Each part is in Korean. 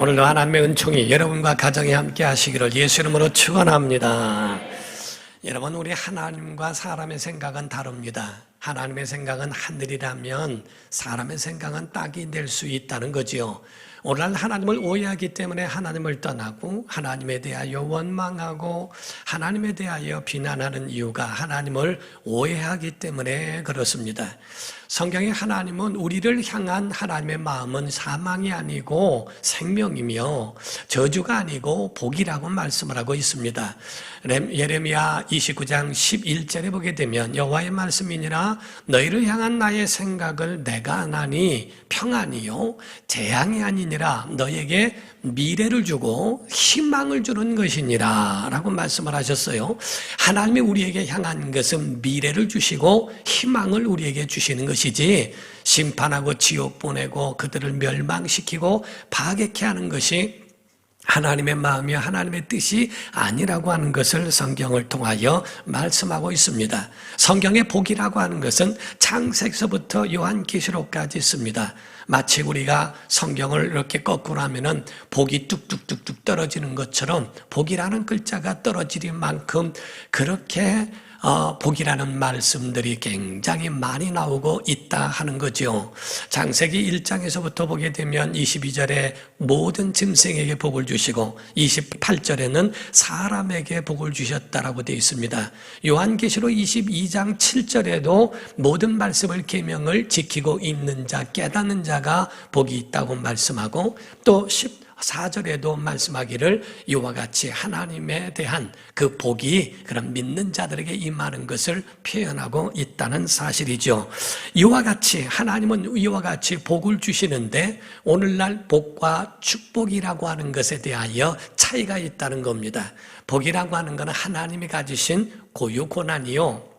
오늘도 하나님의 은총이 여러분과 가정에 함께 하시기를 예수 이름으로 축원합니다. 여러분, 우리 하나님과 사람의 생각은 다릅니다. 하나님의 생각은 하늘이라면 사람의 생각은 땅이 될 수 있다는 거지요. 오늘날 하나님을 오해하기 때문에 하나님을 떠나고 하나님에 대하여 원망하고 하나님에 대하여 비난하는 이유가 하나님을 오해하기 때문에 그렇습니다. 성경의 하나님은 우리를 향한 하나님의 마음은 사망이 아니고 생명이며 저주가 아니고 복이라고 말씀을 하고 있습니다. 예레미야 29장 11절에 보게 되면 여호와의 말씀이니라 너희를 향한 나의 생각을 내가 아나니 평안이요 재앙이 아니니라 너희에게 미래를 주고 희망을 주는 것이니라 라고 말씀을 하셨어요. 하나님이 우리에게 향한 것은 미래를 주시고 희망을 우리에게 주시는 것이지 심판하고 지옥 보내고 그들을 멸망시키고 파괴케 하는 것이 하나님의 마음이요 하나님의 뜻이 아니라고 하는 것을 성경을 통하여 말씀하고 있습니다. 성경의 복이라고 하는 것은 창세기서부터 요한계시록까지 있습니다. 마치 우리가 성경을 이렇게 거꾸로 하면은 복이 뚝뚝뚝뚝 떨어지는 것처럼 복이라는 글자가 떨어지는 만큼 그렇게 복이라는 말씀들이 굉장히 많이 나오고 있다 하는 거죠. 창세기 1장에서부터 보게 되면 22절에 모든 짐승에게 복을 주시고 28절에는 사람에게 복을 주셨다라고 되어 있습니다. 요한계시록 22장 7절에도 모든 말씀을 계명을 지키고 있는 자 깨닫는 자가 복이 있다고 말씀하고 또 4절에도 말씀하기를 이와 같이 하나님에 대한 그 복이 그런 믿는 자들에게 임하는 것을 표현하고 있다는 사실이죠. 이와 같이 하나님은 이와 같이 복을 주시는데 오늘날 복과 축복이라고 하는 것에 대하여 차이가 있다는 겁니다. 복이라고 하는 것은 하나님이 가지신 고유 고난이요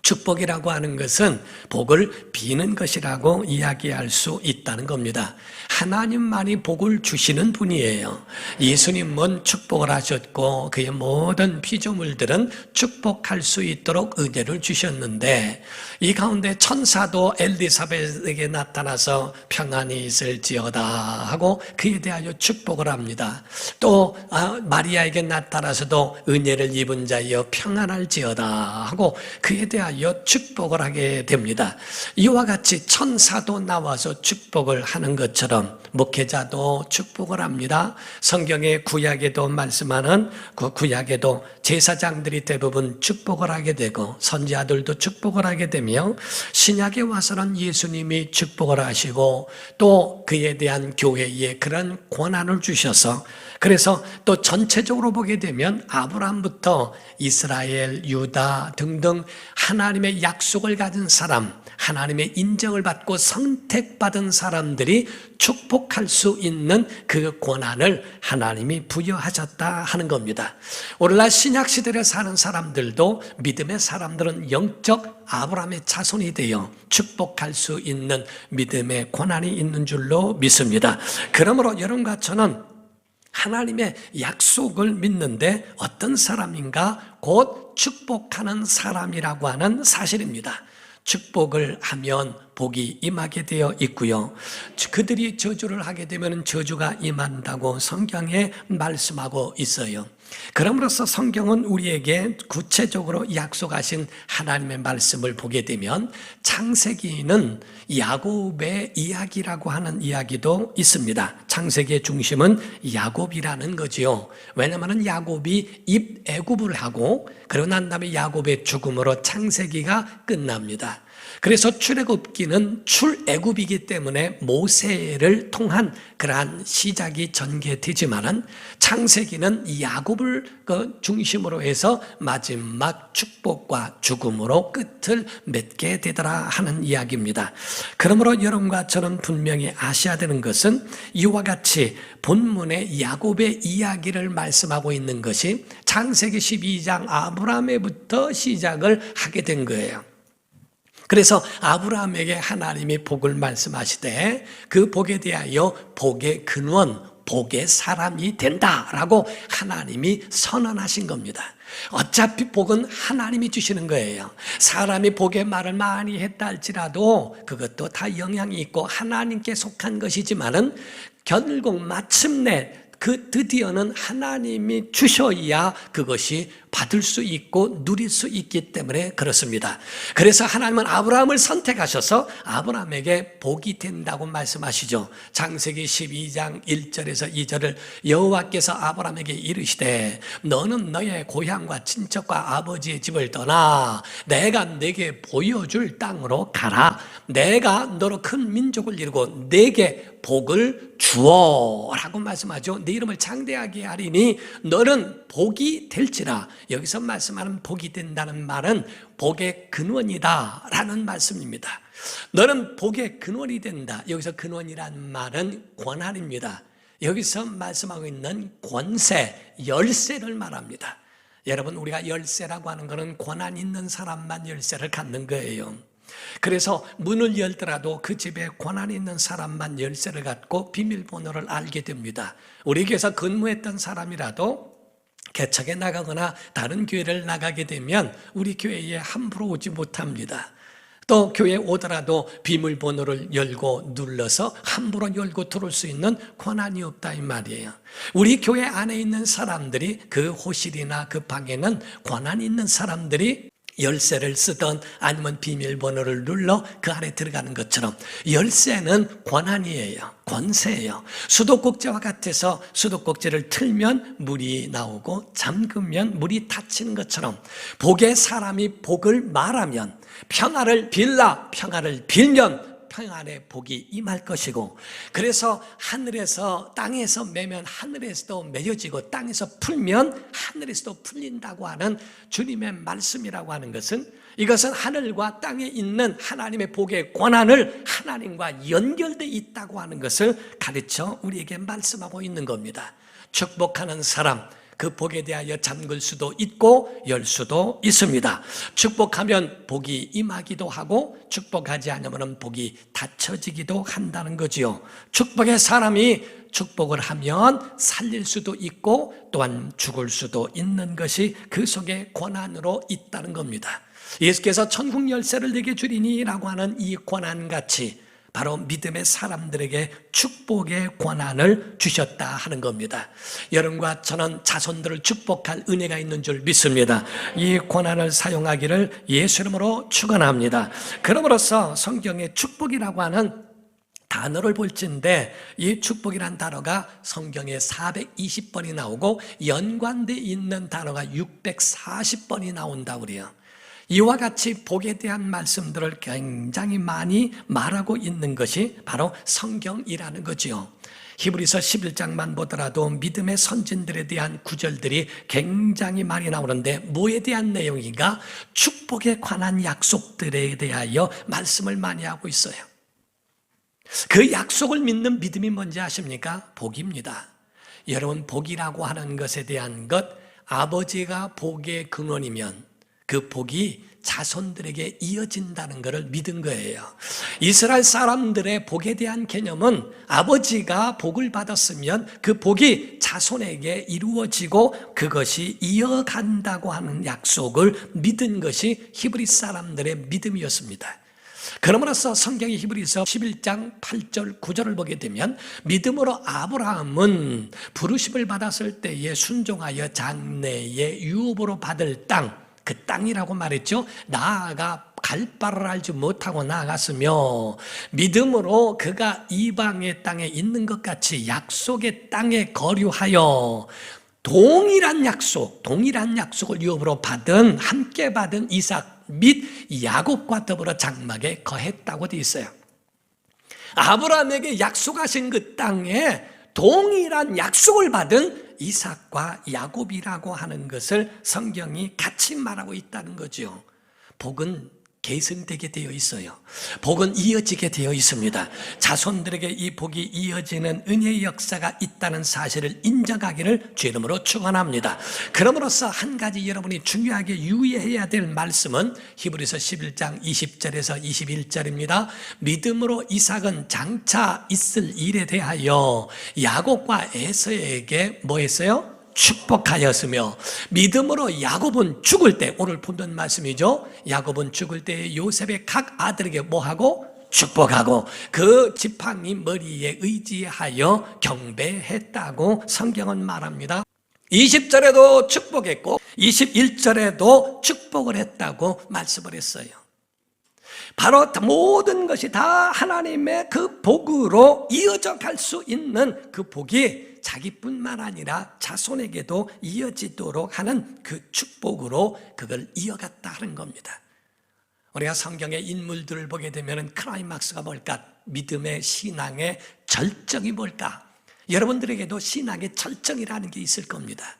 축복이라고 하는 것은 복을 비는 것이라고 이야기할 수 있다는 겁니다. 하나님만이 복을 주시는 분이에요. 예수님은 축복을 하셨고 그의 모든 피조물들은 축복할 수 있도록 은혜를 주셨는데 이 가운데 천사도 엘리사벳에게 나타나서 평안이 있을지어다 하고 그에 대하여 축복을 합니다. 또 마리아에게 나타나서도 은혜를 입은 자여 평안할지어다 하고 그에 대하여 축복을 하게 됩니다. 이와 같이 천사도 나와서 축복을 하는 것처럼 목회자도 축복을 합니다. 성경의 구약에도 말씀하는 그 구약에도 제사장들이 대부분 축복을 하게 되고 선지자들도 축복을 하게 되며 신약에 와서는 예수님이 축복을 하시고 또 그에 대한 교회에 그런 권한을 주셔서 그래서 또 전체적으로 보게 되면 아브라함부터 이스라엘, 유다 등등 하나님의 약속을 가진 사람, 하나님의 인정을 받고 선택받은 사람들이 축복할 수 있는 그 권한을 하나님이 부여하셨다 하는 겁니다. 오늘날 신약시대에 사는 사람들도 믿음의 사람들은 영적 아브라함의 자손이 되어 축복할 수 있는 믿음의 권한이 있는 줄로 믿습니다. 그러므로 여러분과 저는 하나님의 약속을 믿는데 어떤 사람인가? 곧 축복하는 사람이라고 하는 사실입니다. 축복을 하면 복이 임하게 되어 있고요. 그들이 저주를 하게 되면 저주가 임한다고 성경에 말씀하고 있어요. 그럼으로써 성경은 우리에게 구체적으로 약속하신 하나님의 말씀을 보게 되면 창세기는 야곱의 이야기라고 하는 이야기도 있습니다. 창세기의 중심은 야곱이라는 거지요. 왜냐하면 야곱이 입애굽을 하고 그러고 난 다음에 야곱의 죽음으로 창세기가 끝납니다. 그래서 출애굽기는 출애굽이기 때문에 모세를 통한 그러한 시작이 전개되지만은 창세기는 야곱을 중심으로 해서 마지막 축복과 죽음으로 끝을 맺게 되더라 하는 이야기입니다. 그러므로 여러분과 저는 분명히 아셔야 되는 것은 이와 같이 본문의 야곱의 이야기를 말씀하고 있는 것이 창세기 12장 아브라함에부터 시작을 하게 된 거예요. 그래서 아브라함에게 하나님이 복을 말씀하시되 그 복에 대하여 복의 근원, 복의 사람이 된다라고 하나님이 선언하신 겁니다. 어차피 복은 하나님이 주시는 거예요. 사람이 복의 말을 많이 했다 할지라도 그것도 다 영향이 있고 하나님께 속한 것이지만은 결국 마침내 드디어는 하나님이 주셔야 그것이 받을 수 있고 누릴 수 있기 때문에 그렇습니다. 그래서 하나님은 아브라함을 선택하셔서 아브라함에게 복이 된다고 말씀하시죠. 창세기 12장 1절에서 2절을 여호와께서 아브라함에게 이르시되 너는 너의 고향과 친척과 아버지의 집을 떠나 내가 네게 보여줄 땅으로 가라. 내가 너로 큰 민족을 이루고 네게 복을 주어 라고 말씀하죠. 네 이름을 창대하게 하리니 너는 복이 될지라. 여기서 말씀하는 복이 된다는 말은 복의 근원이다 라는 말씀입니다. 너는 복의 근원이 된다. 여기서 근원이라는 말은 권한입니다. 여기서 말씀하고 있는 권세, 열쇠를 말합니다. 여러분, 우리가 열쇠라고 하는 것은 권한 있는 사람만 열쇠를 갖는 거예요. 그래서 문을 열더라도 그 집에 권한 있는 사람만 열쇠를 갖고 비밀번호를 알게 됩니다. 우리 교회에서 근무했던 사람이라도 개척에 나가거나 다른 교회를 나가게 되면 우리 교회에 함부로 오지 못합니다. 또 교회에 오더라도 비밀번호를 열고 눌러서 함부로 열고 들어올 수 있는 권한이 없다 이 말이에요. 우리 교회 안에 있는 사람들이 그 호실이나 그 방에는 권한 있는 사람들이 열쇠를 쓰던 아니면 비밀번호를 눌러 그 안에 들어가는 것처럼 열쇠는 권한이에요. 권세예요. 수도꼭지와 같아서 수도꼭지를 틀면 물이 나오고 잠그면 물이 닫히는 것처럼 복의 사람이 복을 말하면 평화를 빌라 평화를 빌면 평안의 복이 임할 것이고, 그래서 하늘에서 땅에서 매면 하늘에서도 매어지고 땅에서 풀면 하늘에서도 풀린다고 하는 주님의 말씀이라고 하는 것은, 이것은 하늘과 땅에 있는 하나님의 복의 권한을 하나님과 연결되어 있다고 하는 것을 가르쳐 우리에게 말씀하고 있는 겁니다. 축복하는 사람, 그 복에 대하여 잠글 수도 있고 열 수도 있습니다. 축복하면 복이 임하기도 하고 축복하지 않으면 복이 닫혀지기도 한다는 거지요. 축복의 사람이 축복을 하면 살릴 수도 있고 또한 죽을 수도 있는 것이 그 속에 권한으로 있다는 겁니다. 예수께서 천국 열쇠를 내게 주리니 라고 하는 이 권한같이 바로 믿음의 사람들에게 축복의 권한을 주셨다 하는 겁니다. 여러분과 저는 자손들을 축복할 은혜가 있는 줄 믿습니다. 이 권한을 사용하기를 예수 이름으로 축원합니다. 그러므로서 성경에 축복이라고 하는 단어를 볼진데, 이 축복이란 단어가 성경에 420번이 나오고 연관되어 있는 단어가 640번이 나온다고 그래요. 이와 같이 복에 대한 말씀들을 굉장히 많이 말하고 있는 것이 바로 성경이라는 거지요. 히브리서 11장만 보더라도 믿음의 선진들에 대한 구절들이 굉장히 많이 나오는데 뭐에 대한 내용인가? 축복에 관한 약속들에 대하여 말씀을 많이 하고 있어요. 그 약속을 믿는 믿음이 뭔지 아십니까? 복입니다. 여러분, 복이라고 하는 것에 대한 것, 아버지가 복의 근원이면 그 복이 자손들에게 이어진다는 것을 믿은 거예요. 이스라엘 사람들의 복에 대한 개념은 아버지가 복을 받았으면 그 복이 자손에게 이루어지고 그것이 이어간다고 하는 약속을 믿은 것이 히브리 사람들의 믿음이었습니다. 그러므로서 성경의 히브리서 11장 8절 9절을 보게 되면 믿음으로 아브라함은 부르심을 받았을 때에 순종하여 장래의 유업으로 받을 땅, 그 땅이라고 말했죠. 나아가 갈 바를 알지 못하고 나아갔으며 믿음으로 그가 이방의 땅에 있는 것 같이 약속의 땅에 거류하여 동일한 약속을 유업으로 받은, 함께 받은 이삭 및 야곱과 더불어 장막에 거했다고 되어 있어요. 아브라함에게 약속하신 그 땅에 동일한 약속을 받은 이삭과 야곱이라고 하는 것을 성경이 같이 말하고 있다는 거죠. 복은 계승되게 되어 있어요. 복은 이어지게 되어 있습니다. 자손들에게 이 복이 이어지는 은혜의 역사가 있다는 사실을 인정하기를 주 이름으로 축원합니다. 그러므로서 한 가지 여러분이 중요하게 유의해야 될 말씀은 히브리서 11장 20절에서 21절입니다. 믿음으로 이삭은 장차 있을 일에 대하여 야곱과 에서에게 뭐 했어요? 축복하였으며 믿음으로 야곱은 죽을 때, 오늘 보던 말씀이죠. 야곱은 죽을 때 요셉의 각 아들에게 뭐하고? 축복하고 그 지팡이 머리에 의지하여 경배했다고 성경은 말합니다. 20절에도 축복했고 21절에도 축복을 했다고 말씀을 했어요. 바로 모든 것이 다 하나님의 그 복으로 이어져 갈 수 있는 그 복이 자기뿐만 아니라 자손에게도 이어지도록 하는 그 축복으로 그걸 이어갔다 하는 겁니다. 우리가 성경의 인물들을 보게 되면 클라이막스가 뭘까? 믿음의 신앙의 절정이 뭘까? 여러분들에게도 신앙의 절정이라는 게 있을 겁니다.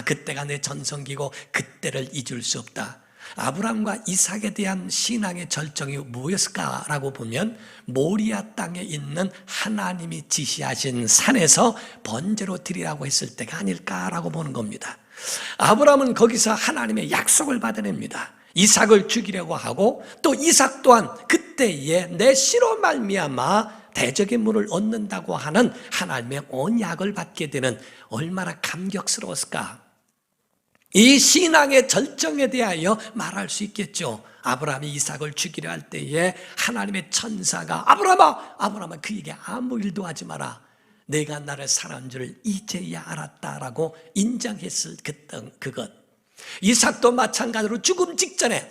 그때가 내 전성기고 그때를 잊을 수 없다. 아브라함과 이삭에 대한 신앙의 절정이 무엇일까라고 보면 모리아 땅에 있는 하나님이 지시하신 산에서 번제로 드리라고 했을 때가 아닐까라고 보는 겁니다. 아브라함은 거기서 하나님의 약속을 받아냅니다. 이삭을 죽이려고 하고 또 이삭 또한 그때에 내 씨로 말미암아 대적의 물을 얻는다고 하는 하나님의 언약을 받게 되는 얼마나 감격스러웠을까. 이 신앙의 절정에 대하여 말할 수 있겠죠. 아브라함이 이삭을 죽이려 할 때에 하나님의 천사가 아브라함아 그에게 아무 일도 하지 마라. 내가 나를 사랑한 줄 이제야 알았다라고 인정했을 그것. 이삭도 마찬가지로 죽음 직전에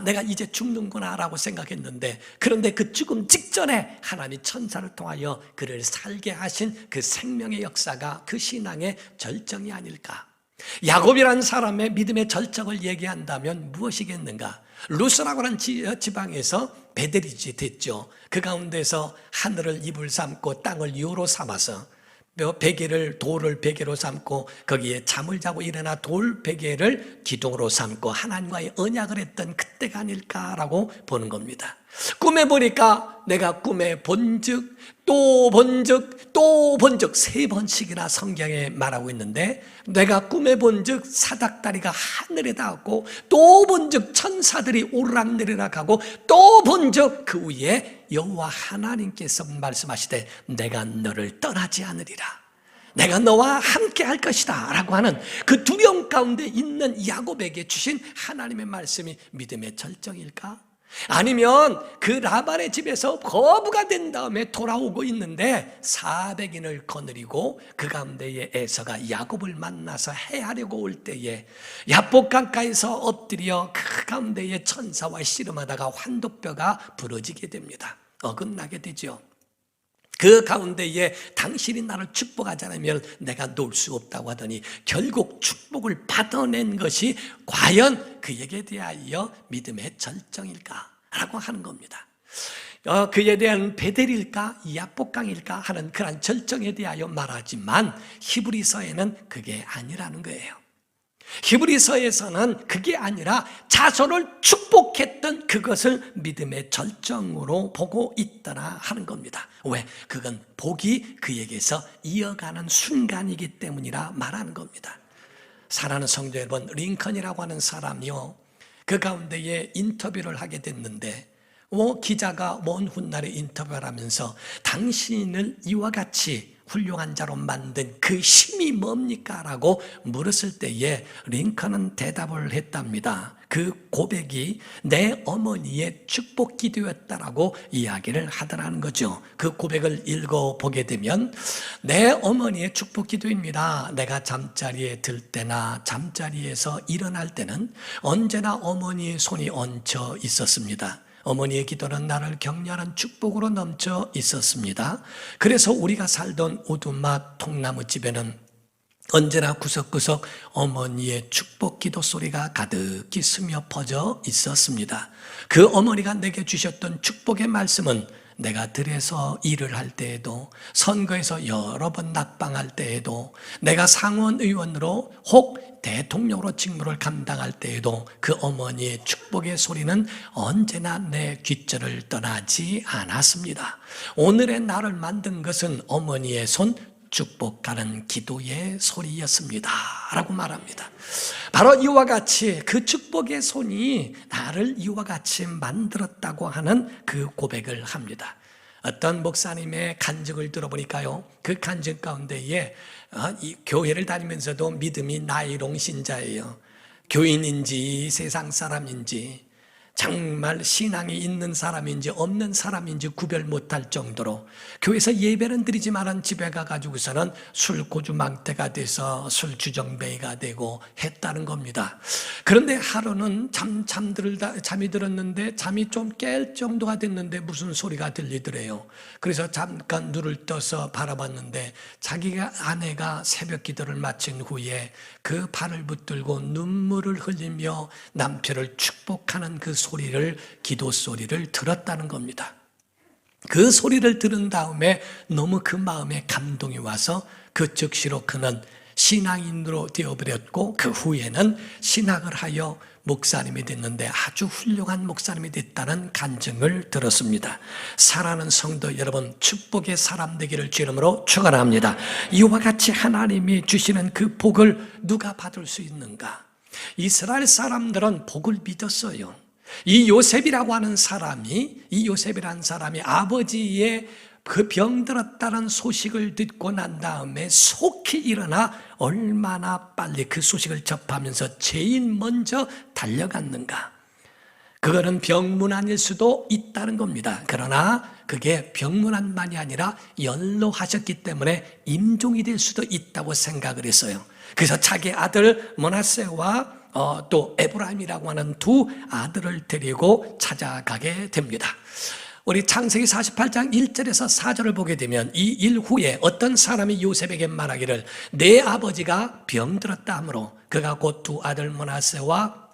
내가 이제 죽는구나 라고 생각했는데, 그런데 그 죽음 직전에 하나님이 천사를 통하여 그를 살게 하신 그 생명의 역사가 그 신앙의 절정이 아닐까. 야곱이라는 사람의 믿음의 절정을 얘기한다면 무엇이겠는가? 루스라고 하는 지방에서 베델이 됐죠. 그 가운데서 하늘을 이불 삼고 땅을 유로 삼아서 돌을 베개로 삼고 거기에 잠을 자고 일어나 돌 베개를 기둥으로 삼고 하나님과의 언약을 했던 그때가 아닐까라고 보는 겁니다. 꿈에 보니까 내가 꿈에 본즉 또 본즉 또 본즉 3번씩이나 성경에 말하고 있는데, 내가 꿈에 본즉 사닥다리가 하늘에 닿았고 또 본즉 천사들이 오르락내리락 하고 또 본즉 그 위에 여호와 하나님께서 말씀하시되 내가 너를 떠나지 않으리라, 내가 너와 함께 할 것이다 라고 하는 그 두려움 가운데 있는 야곱에게 주신 하나님의 말씀이 믿음의 절정일까? 아니면 그 라반의 집에서 거부가 된 다음에 돌아오고 있는데 400인을 거느리고 그 가운데에 에서가 야곱을 만나서 해하려고 올 때에 야복강가에서 엎드려 그 가운데에 천사와 씨름하다가 환도뼈가 부러지게 됩니다. 어긋나게 되죠. 그 가운데에 당신이 나를 축복하지 않으면 내가 놓을 수 없다고 하더니 결국 축복을 받아낸 것이 과연 그에게 대하여 믿음의 절정일까? 라고 하는 겁니다. 그에 대한 베델일까? 야복강일까? 하는 그런 절정에 대하여 말하지만 히브리서에는 그게 아니라는 거예요. 히브리서에서는 그게 아니라 자손을 축복했던 그것을 믿음의 절정으로 보고 있더라 하는 겁니다. 왜? 그건 복이 그에게서 이어가는 순간이기 때문이라 말하는 겁니다. 사랑하는 성도 여러분, 링컨이라고 하는 사람이요, 그 가운데에 인터뷰를 하게 됐는데 기자가 먼 훗날에 인터뷰를 하면서 당신을 이와 같이 훌륭한 자로 만든 그 힘이 뭡니까? 라고 물었을 때에 링컨은 대답을 했답니다. 그 고백이 내 어머니의 축복 기도였다라고 이야기를 하더라는 거죠. 그 고백을 읽어보게 되면 내 어머니의 축복 기도입니다. 내가 잠자리에 들 때나 잠자리에서 일어날 때는 언제나 어머니의 손이 얹혀 있었습니다. 어머니의 기도는 나를 격려하는 축복으로 넘쳐 있었습니다. 그래서 우리가 살던 오두막 통나무집에는 언제나 구석구석 어머니의 축복 기도 소리가 가득히 스며 퍼져 있었습니다. 그 어머니가 내게 주셨던 축복의 말씀은 내가 들에서 일을 할 때에도, 선거에서 여러 번 낙방할 때에도, 내가 상원 의원으로 혹 대통령으로 직무를 감당할 때에도 그 어머니의 축복의 소리는 언제나 내 귓절을 떠나지 않았습니다. 오늘의 나를 만든 것은 어머니의 손, 축복하는 기도의 소리였습니다 라고 말합니다. 바로 이와 같이 그 축복의 손이 나를 이와 같이 만들었다고 하는 그 고백을 합니다. 어떤 목사님의 간증을 들어보니까요, 그 간증 가운데에 이 교회를 다니면서도 믿음이 나이롱 신자예요. 교인인지 세상 사람인지 정말 신앙이 있는 사람인지 없는 사람인지 구별 못할 정도로 교회에서 예배는 드리지만 집에 가가지고서는 술 고주망태가 돼서 술 주정뱅이가 되고 했다는 겁니다. 그런데 하루는 잠이 들었는데 잠이 좀 깰 정도가 됐는데 무슨 소리가 들리더래요. 그래서 잠깐 눈을 떠서 바라봤는데 자기가 아내가 새벽 기도를 마친 후에 그 발을 붙들고 눈물을 흘리며 남편을 축복하는 그 소리를, 기도 소리를 들었다는 겁니다. 그 소리를 들은 다음에 너무 그 마음에 감동이 와서 그 즉시로 그는 신앙인으로 되어버렸고 그 후에는 신학을 하여 목사님이 됐는데 아주 훌륭한 목사님이 됐다는 간증을 들었습니다. 사랑하는 성도 여러분, 축복의 사람 되기를 주 이름으로 축원합니다. 이와 같이 하나님이 주시는 그 복을 누가 받을 수 있는가? 이스라엘 사람들은 복을 믿었어요. 이 요셉이라는 사람이 아버지의 그 병들었다는 소식을 듣고 난 다음에 속히 일어나 얼마나 빨리 그 소식을 접하면서 제일 먼저 달려갔는가. 그거는 병문안일 수도 있다는 겁니다. 그러나 그게 병문안만이 아니라 연로하셨기 때문에 임종이 될 수도 있다고 생각을 했어요. 그래서 자기 아들 므낫세와 또 에브라임이라고 하는 두 아들을 데리고 찾아가게 됩니다. 우리 창세기 48장 1절에서 4절을 보게 되면 이 일 후에 어떤 사람이 요셉에게 말하기를 내 아버지가 병들었다 하므로 그가 곧 두 아들 므낫세와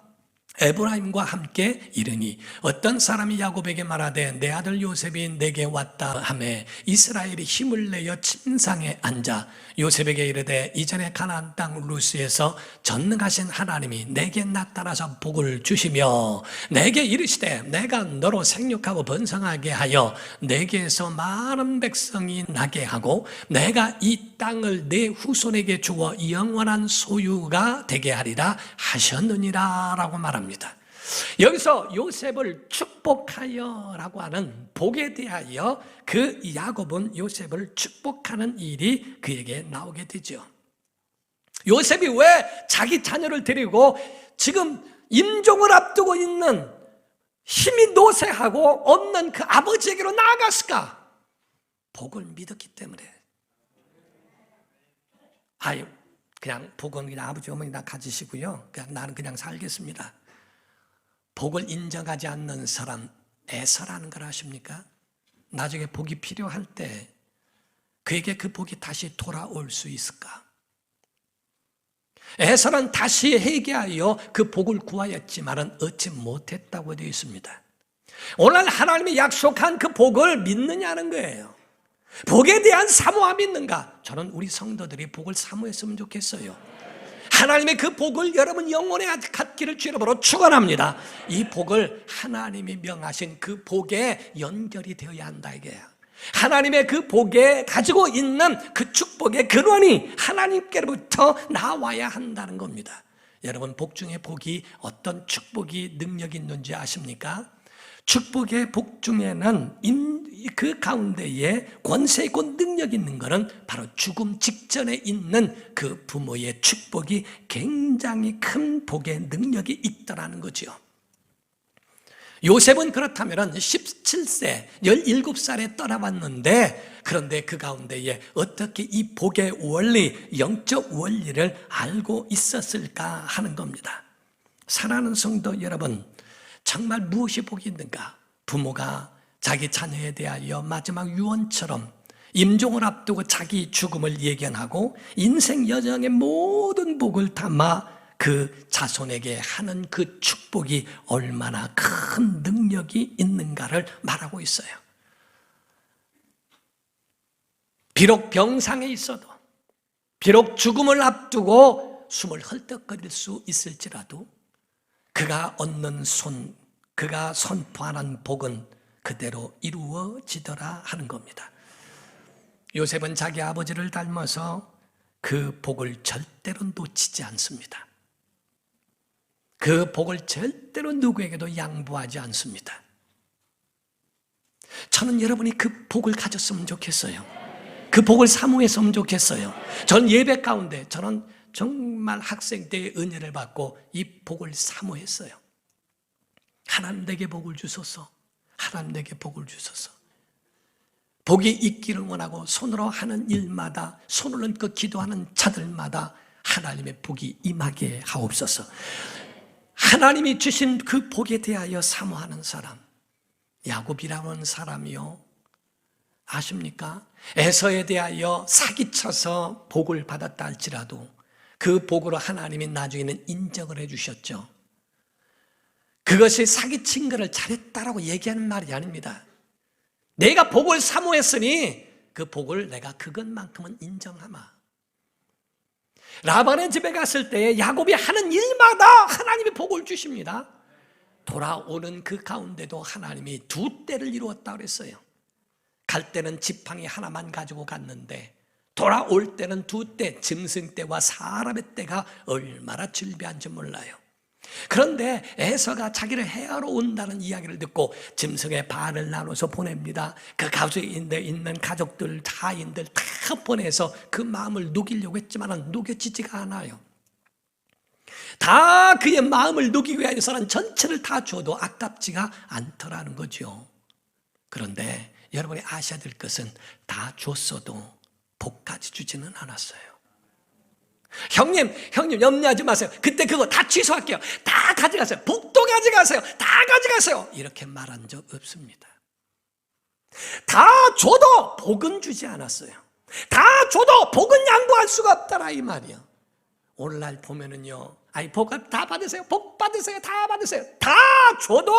에브라임과 함께 이르니 어떤 사람이 야곱에게 말하되 내 아들 요셉이 내게 왔다 하매 이스라엘이 힘을 내어 침상에 앉아 요셉에게 이르되 이전에 가나안 땅 루스에서 전능하신 하나님이 내게 나타나서 복을 주시며 내게 이르시되 내가 너로 생육하고 번성하게 하여 내게서 많은 백성이 나게 하고 내가 이 땅을 내 후손에게 주어 영원한 소유가 되게 하리라 하셨느니라 라고 말합니다. 여기서 요셉을 축복하여 라고 하는 복에 대하여 그 야곱은 요셉을 축복하는 일이 그에게 나오게 되죠. 요셉이 왜 자기 자녀를 데리고 지금 임종을 앞두고 있는 힘이 노쇠하고 없는 그 아버지에게로 나아갔을까? 복을 믿었기 때문에. 아유, 그냥 복은 그냥 아버지 어머니 다 가지시고요. 그냥 나는 그냥 살겠습니다. 복을 인정하지 않는 사람 에서라는 걸 아십니까? 나중에 복이 필요할 때 그에게 그 복이 다시 돌아올 수 있을까? 에서는 다시 회개하여 그 복을 구하였지만 얻지 못했다고 되어 있습니다. 오늘 하나님이 약속한 그 복을 믿느냐는 거예요. 복에 대한 사모함이 있는가? 저는 우리 성도들이 복을 사모했으면 좋겠어요. 하나님의 그 복을 여러분 영혼에 갖기를 주 이름으로 축원합니다. 이 복을 하나님이 명하신 그 복에 연결이 되어야 한다 이게요. 하나님의 그 복에 가지고 있는 그 축복의 근원이 하나님께로부터 나와야 한다는 겁니다. 여러분 복 중에 복이 어떤 축복이 능력이 있는지 아십니까? 축복의 복 중에는 그 가운데에 권세 있고 능력 있는 것은 바로 죽음 직전에 있는 그 부모의 축복이 굉장히 큰 복의 능력이 있더라는 거죠. 요셉은 그렇다면 17세, 17살에 떠나왔는데 그런데 그 가운데에 어떻게 이 복의 원리, 영적 원리를 알고 있었을까 하는 겁니다. 사랑하는 성도 여러분, 정말 무엇이 복이 있는가? 부모가 자기 자녀에 대하여 마지막 유언처럼 임종을 앞두고 자기 죽음을 예견하고 인생 여정의 모든 복을 담아 그 자손에게 하는 그 축복이 얼마나 큰 능력이 있는가를 말하고 있어요. 비록 병상에 있어도, 비록 죽음을 앞두고 숨을 헐떡거릴 수 있을지라도 그가 얻는 그가 선포하는 복은 그대로 이루어지더라 하는 겁니다. 요셉은 자기 아버지를 닮아서 그 복을 절대로 놓치지 않습니다. 그 복을 절대로 누구에게도 양보하지 않습니다. 저는 여러분이 그 복을 가졌으면 좋겠어요. 그 복을 사모했으면 좋겠어요. 전 예배 가운데 저는 정말 학생 때의 은혜를 받고 이 복을 사모했어요. 하나님 내게 복을 주소서. 하나님 내게 복을 주소서. 복이 있기를 원하고 손으로 하는 일마다, 손을 얹고 기도하는 자들마다 하나님의 복이 임하게 하옵소서. 하나님이 주신 그 복에 대하여 사모하는 사람, 야곱이라는 사람이요, 아십니까? 에서에 대하여 사기쳐서 복을 받았다 할지라도 그 복으로 하나님이 나중에는 인정을 해주셨죠. 그것이 사기친 것을 잘했다라고 얘기하는 말이 아닙니다. 내가 복을 사모했으니 그 복을 내가 그것만큼은 인정하마. 라반의 집에 갔을 때 야곱이 하는 일마다 하나님이 복을 주십니다. 돌아오는 그 가운데도 하나님이 두 때를 이루었다고 그랬어요. 갈 때는 지팡이 하나만 가지고 갔는데 돌아올 때는 두 때, 짐승 때와 사람의 때가 얼마나 질비한지 몰라요. 그런데 에서가 자기를 해하러 온다는 이야기를 듣고 짐승의 반을 나눠서 보냅니다. 그 가족에 있는 가족들, 타인들 다 보내서 그 마음을 녹이려고 했지만 녹여지지가 않아요. 다 그의 마음을 녹이기 위해서는 전체를 다 줘도 아깝지가 않더라는 거죠. 그런데 여러분이 아셔야 될 것은 다 줬어도 복까지 주지는 않았어요. 형님 염려하지 마세요. 그때 그거 다 취소할게요. 다 가져가세요. 복도 가져가세요. 다 가져가세요. 이렇게 말한 적 없습니다. 다 줘도 복은 주지 않았어요. 다 줘도 복은 양보할 수가 없다라 이 말이요. 오늘날 보면은요, 복 다 받으세요. 복 받으세요. 다 받으세요. 다 줘도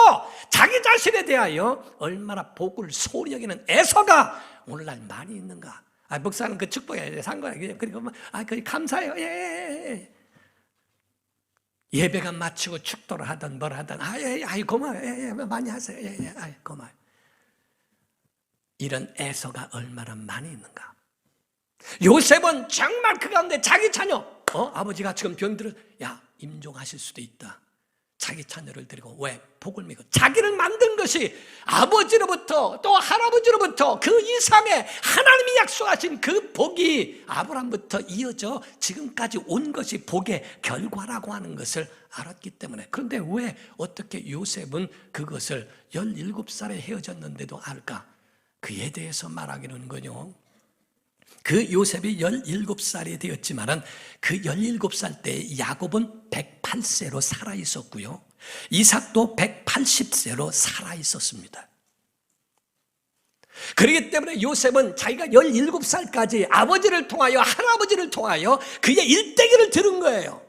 자기 자신에 대하여 얼마나 복을 소홀히 여기는 에서가 오늘날 많이 있는가. 목사는 그 축복에 산 거야. 그리고 그 감사해요. 예. 예배가 마치고 축도를 하든 뭘 하든 고마워요. 많이 하세요. 고마워요. 이런 에서가 얼마나 많이 있는가. 요셉은 정말 그 가운데 자기 자녀, 아버지가 지금 병들어, 임종하실 수도 있다. 자기 자녀를 데리고, 왜? 복을 믿고 자기를 만든 것이 아버지로부터 또 할아버지로부터 그 이상의 하나님이 약속하신 그 복이 아브라함부터 이어져 지금까지 온 것이 복의 결과라고 하는 것을 알았기 때문에. 그런데 왜 어떻게 요셉은 그것을 17살에 헤어졌는데도 알까? 그에 대해서 말하기는 거요. 그 요셉이 17살이 되었지만은 그 17살 때 야곱은 108세로 살아 있었고요. 이삭도 180세로 살아 있었습니다. 그렇기 때문에 요셉은 자기가 17살까지 아버지를 통하여 할아버지를 통하여 그의 일대기를 들은 거예요.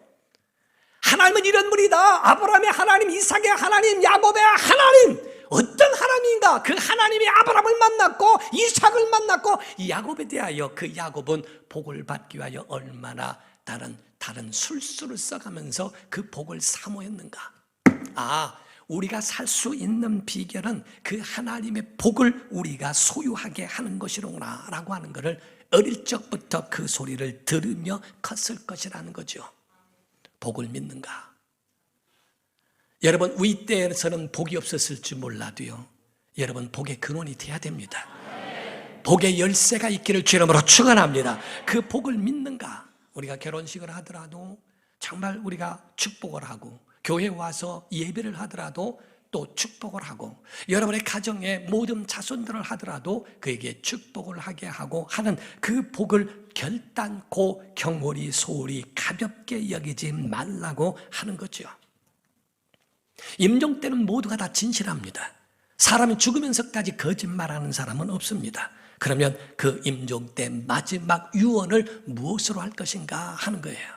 하나님은 이런 분이다. 아브라함의 하나님, 이삭의 하나님, 야곱의 하나님. 어떤 하나님인가? 그 하나님이 아브라함을 만났고 이삭을 만났고 이 야곱에 대하여 그 야곱은 복을 받기 위하여 얼마나 다른 술수를 써가면서 그 복을 사모했는가. 우리가 살 수 있는 비결은 그 하나님의 복을 우리가 소유하게 하는 것이로구나 라고 하는 것을 어릴 적부터 그 소리를 들으며 컸을 것이라는 거죠. 복을 믿는가? 여러분, 우리 때에서는 복이 없었을지 몰라도요, 여러분 복의 근원이 돼야 됩니다. 복의 열쇠가 있기를 주 이름으로 축원합니다. 그 복을 믿는가? 우리가 결혼식을 하더라도 정말 우리가 축복을 하고, 교회에 와서 예배를 하더라도 또 축복을 하고, 여러분의 가정에 모든 자손들을 하더라도 그에게 축복을 하게 하고 하는 그 복을 결단코 경홀히 소홀히 가볍게 여기지 말라고 하는 거죠. 임종 때는 모두가 다 진실합니다. 사람이 죽으면서까지 거짓말하는 사람은 없습니다. 그러면 그 임종 때 마지막 유언을 무엇으로 할 것인가 하는 거예요.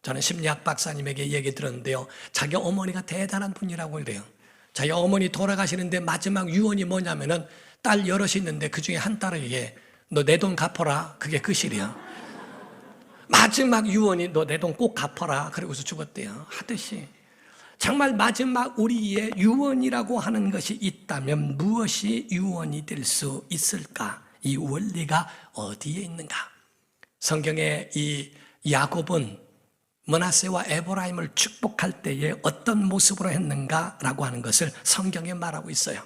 저는 심리학 박사님에게 얘기 들었는데요, 자기 어머니가 대단한 분이라고 그래요. 자기 어머니 돌아가시는데 마지막 유언이 뭐냐면은, 딸 여럿이 있는데 그 중에 한 딸에게 너 내 돈 갚아라. 그게 끝이래요. 마지막 유언이 너 내 돈 꼭 갚아라. 그러고서 죽었대요. 하듯이 정말 마지막 우리의 유언이라고 하는 것이 있다면 무엇이 유언이 될 수 있을까? 이 원리가 어디에 있는가? 성경에 이 야곱은 므낫세와 에브라임을 축복할 때에 어떤 모습으로 했는가라고 하는 것을 성경에 말하고 있어요.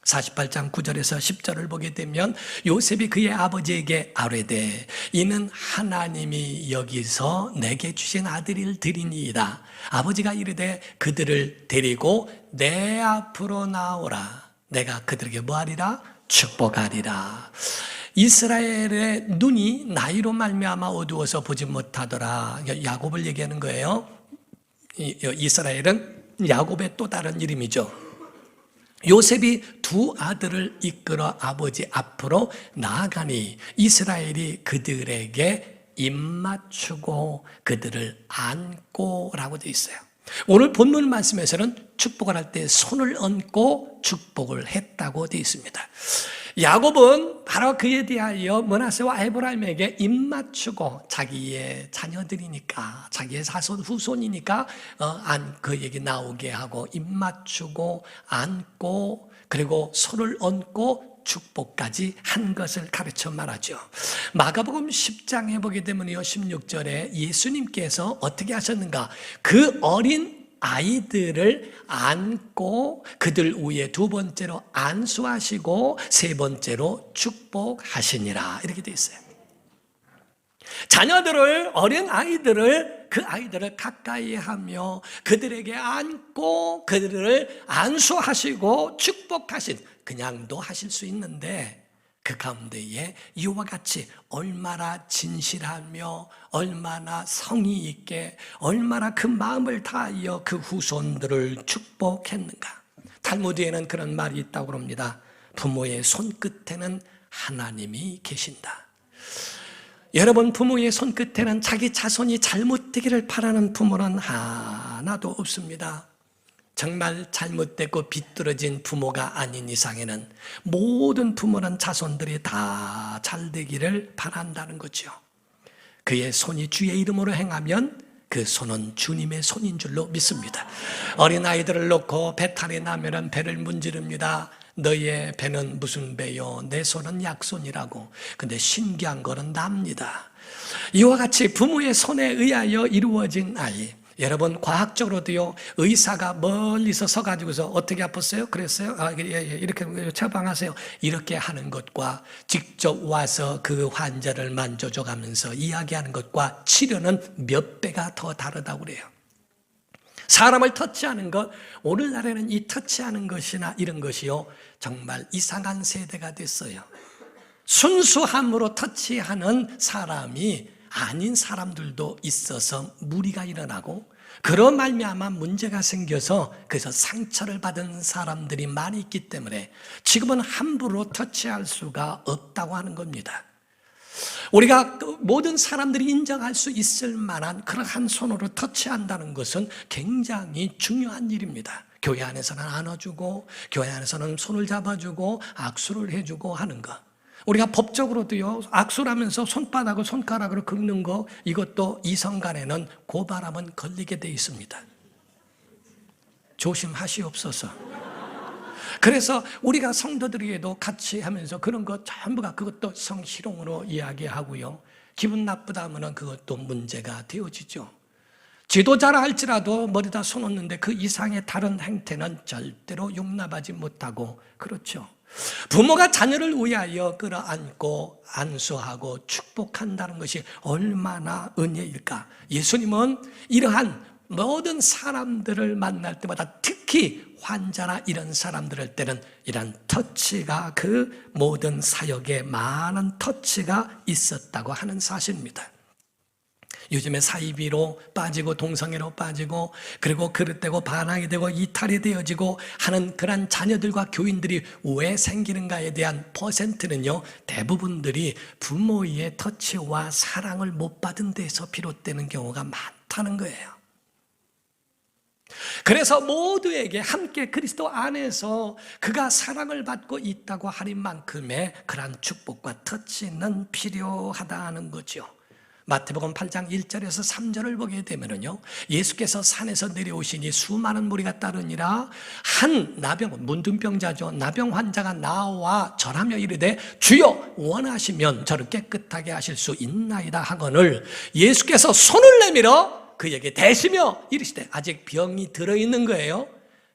48장 9절에서 10절을 보게 되면 요셉이 그의 아버지에게 아뢰되 이는 하나님이 여기서 내게 주신 아들을 드리니이다. 아버지가 이르되 그들을 데리고 내 앞으로 나오라. 내가 그들에게 뭐하리라? 축복하리라. 이스라엘의 눈이 나이로 말미암아 어두워서 보지 못하더라. 야곱을 얘기하는 거예요. 이스라엘은 야곱의 또 다른 이름이죠. 요셉이 두 아들을 이끌어 아버지 앞으로 나아가니 이스라엘이 그들에게 입맞추고 그들을 안고라고 되어 있어요. 오늘 본문 말씀에서는 축복을 할 때 손을 얹고 축복을 했다고 되어 있습니다. 야곱은 바로 그에 대하여 므낫세와 에브라임에게 입맞추고 자기의 자녀들이니까 자기의 자손 후손이니까 그에게 나오게 하고 입맞추고 안고 그리고 손을 얹고 축복까지 한 것을 가르쳐 말하죠. 마가복음 10장에 보게 되면요 16절에 예수님께서 어떻게 하셨는가? 그 어린 아이들을 안고 그들 위에 두 번째로 안수하시고 세 번째로 축복하시니라 이렇게 되어 있어요. 자녀들을 어린 아이들을 그 아이들을 가까이 하며 그들에게 안고 그들을 안수하시고 축복하신 그냥도 하실 수 있는데 그 가운데에 이와 같이 얼마나 진실하며 얼마나 성의 있게 얼마나 그 마음을 다하여 그 후손들을 축복했는가. 탈무드에는 그런 말이 있다고 합니다. 부모의 손끝에는 하나님이 계신다. 여러분 부모의 손끝에는 자기 자손이 잘못되기를 바라는 부모는 하나도 없습니다. 정말 잘못되고 비뚤어진 부모가 아닌 이상에는 모든 부모는 자손들이 다 잘되기를 바란다는 거죠. 그의 손이 주의 이름으로 행하면 그 손은 주님의 손인 줄로 믿습니다. 어린아이들을 놓고 배탈이 나면 배를 문지릅니다. 너의 배는 무슨 배요? 내 손은 약손이라고. 근데 신기한 거는 납니다. 이와 같이 부모의 손에 의하여 이루어진 아이. 여러분 과학적으로도요 의사가 멀리서 서가지고서 어떻게 아팠어요? 그랬어요? 이렇게 처방하세요. 이렇게 하는 것과 직접 와서 그 환자를 만져줘가면서 이야기하는 것과 치료는 몇 배가 더 다르다고 그래요. 사람을 터치하는 것, 오늘날에는 이 터치하는 것이나 이런 것이요 정말 이상한 세대가 됐어요. 순수함으로 터치하는 사람이 아닌 사람들도 있어서 무리가 일어나고 그런 말미암아 문제가 생겨서 그래서 상처를 받은 사람들이 많이 있기 때문에 지금은 함부로 터치할 수가 없다고 하는 겁니다. 우리가 모든 사람들이 인정할 수 있을 만한 그러한 손으로 터치한다는 것은 굉장히 중요한 일입니다. 교회 안에서는 안아주고 교회 안에서는 손을 잡아주고 악수를 해주고 하는 것. 우리가 법적으로도요 악수를 하면서 손바닥을 손가락으로 긁는 거 이것도 이성 간에는 고발하면 걸리게 돼 있습니다. 조심하시옵소서. 그래서 우리가 성도들에게도 같이 하면서 그런 것 전부가 그것도 성희롱으로 이야기하고요 기분 나쁘다 하면 그것도 문제가 되어지죠. 지도자라 할지라도 머리다 손 얹는데 그 이상의 다른 행태는 절대로 용납하지 못하고 그렇죠. 부모가 자녀를 위하여 끌어안고 안수하고 축복한다는 것이 얼마나 은혜일까. 예수님은 이러한 모든 사람들을 만날 때마다 특히 환자나 이런 사람들을 때는 이런 터치가 그 모든 사역에 많은 터치가 있었다고 하는 사실입니다. 요즘에 사이비로 빠지고 동성애로 빠지고 그리고 그릇되고 반항이 되고 이탈이 되어지고 하는 그런 자녀들과 교인들이 왜 생기는가에 대한 퍼센트는요 대부분들이 부모의 터치와 사랑을 못 받은 데서 비롯되는 경우가 많다는 거예요. 그래서 모두에게 함께 그리스도 안에서 그가 사랑을 받고 있다고 하는 만큼의 그러한 축복과 터치는 필요하다는 거죠. 마태복음 8장 1절에서 3절을 보게 되면요 예수께서 산에서 내려오시니 수많은 무리가 따르니라. 한 나병, 문둥병자죠. 나병 환자가 나와 절하며 이르되 주여 원하시면 저를 깨끗하게 하실 수 있나이다 하거늘 예수께서 손을 내밀어 그에게 대시며 이르시되 아직 병이 들어있는 거예요.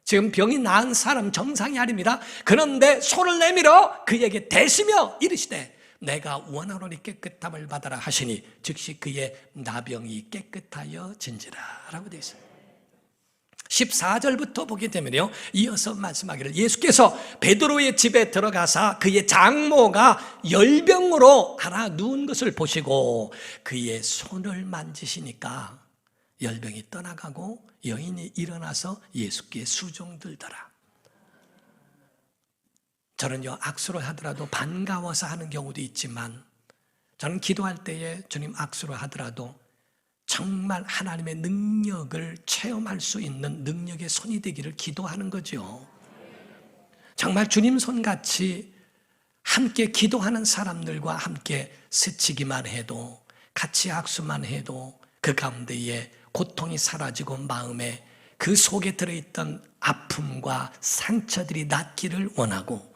지금 병이 나은 사람 정상이 아닙니다. 그런데 손을 내밀어 그에게 대시며 이르시되 내가 원하노니 깨끗함을 받아라 하시니 즉시 그의 나병이 깨끗하여 진지라 라고 되어 있습니다. 14절부터 보게 되면요, 이어서 말씀하기를 예수께서 베드로의 집에 들어가사 그의 장모가 열병으로 알아 누운 것을 보시고 그의 손을 만지시니까 열병이 떠나가고 여인이 일어나서 예수께 수종들더라. 저는요, 악수를 하더라도 반가워서 하는 경우도 있지만 저는 기도할 때에 주님 악수를 하더라도 정말 하나님의 능력을 체험할 수 있는 능력의 손이 되기를 기도하는 거죠. 정말 주님 손같이 함께 기도하는 사람들과 함께 스치기만 해도, 같이 악수만 해도 그 가운데에 고통이 사라지고 마음에 그 속에 들어있던 아픔과 상처들이 낫기를 원하고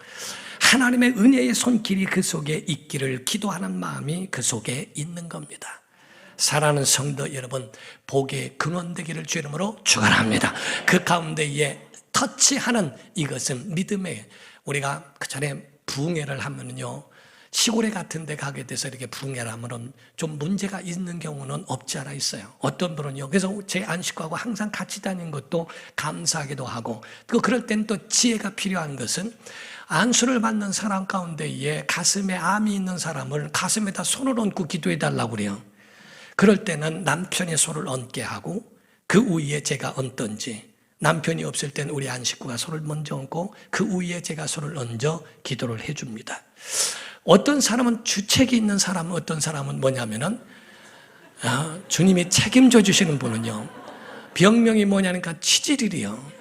하나님의 은혜의 손길이 그 속에 있기를 기도하는 마음이 그 속에 있는 겁니다. 사랑하는 성도 여러분, 복의 근원되기를 주 이름으로 축원합니다. 그 가운데에 터치하는 이것은 믿음의, 우리가 그 전에 부흥회를 하면요, 시골에 같은 데 가게 돼서 이렇게 부흥회를 하면은 좀 문제가 있는 경우는 없지 않아 있어요. 어떤 분은요, 그래서 제 안식구하고 항상 같이 다니는 것도 감사하기도 하고, 또 그럴 땐 또 지혜가 필요한 것은 안수를 받는 사람 가운데에 가슴에 암이 있는 사람을 가슴에다 손을 얹고 기도해 달라고 그래요. 그럴 때는 남편이 손을 얹게 하고 그 위에 제가 얹든지, 남편이 없을 때는 우리 안식구가 손을 먼저 얹고 그 위에 제가 손을 얹어 기도를 해줍니다. 어떤 사람은 주책이 있는 사람은, 어떤 사람은 뭐냐면은 주님이 책임져 주시는 분은요, 병명이 뭐냐니까 치질이요.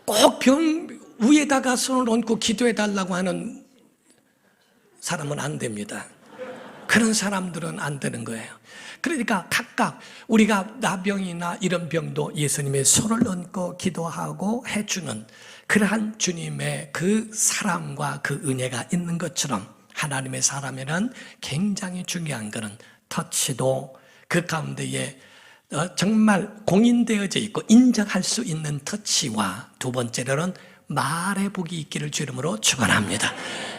꼭 병 위에다가 손을 얹고 기도해 달라고 하는 사람은 안 됩니다. 그런 사람들은 안 되는 거예요. 그러니까 각각 우리가 나병이나 이런 병도 예수님의 손을 얹고 기도하고 해주는 그러한 주님의 그 사랑과 그 은혜가 있는 것처럼 하나님의 사람에는 굉장히 중요한 것은 터치도 그 가운데에 정말 공인되어져 있고 인정할 수 있는 터치와 두 번째로는 말의 복이 있기를 주 이름으로 축원합니다.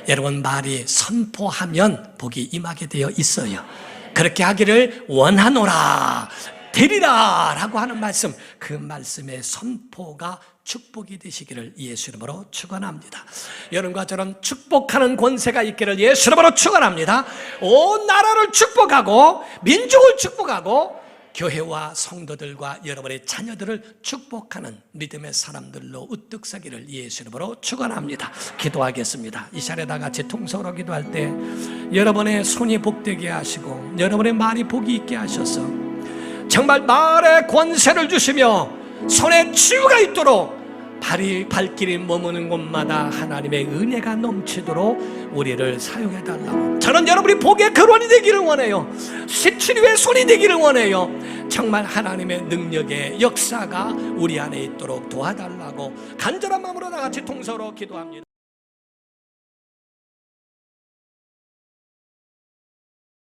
여러분, 말이 선포하면 복이 임하게 되어 있어요. 그렇게 하기를 원하노라 되리라 라고 하는 말씀, 그 말씀의 선포가 축복이 되시기를 예수 이름으로 축원합니다. 여러분과 저는 축복하는 권세가 있기를 예수 이름으로 축원합니다. 온 나라를 축복하고 민족을 축복하고 교회와 성도들과 여러분의 자녀들을 축복하는 믿음의 사람들로 우뚝 서기를 예수 이름으로 축원합니다. 기도하겠습니다. 이 시간에 다 같이 통성으로 기도할 때 여러분의 손이 복되게 하시고 여러분의 말이 복이 있게 하셔서 정말 말에 권세를 주시며 손에 치유가 있도록 발길이 머무는 곳마다 하나님의 은혜가 넘치도록 우리를 사용해달라고, 저는 여러분이 복의 근원이 되기를 원해요. 치유의 손이 되기를 원해요. 정말 하나님의 능력의 역사가 우리 안에 있도록 도와달라고 간절한 마음으로 다 같이 통서로 기도합니다.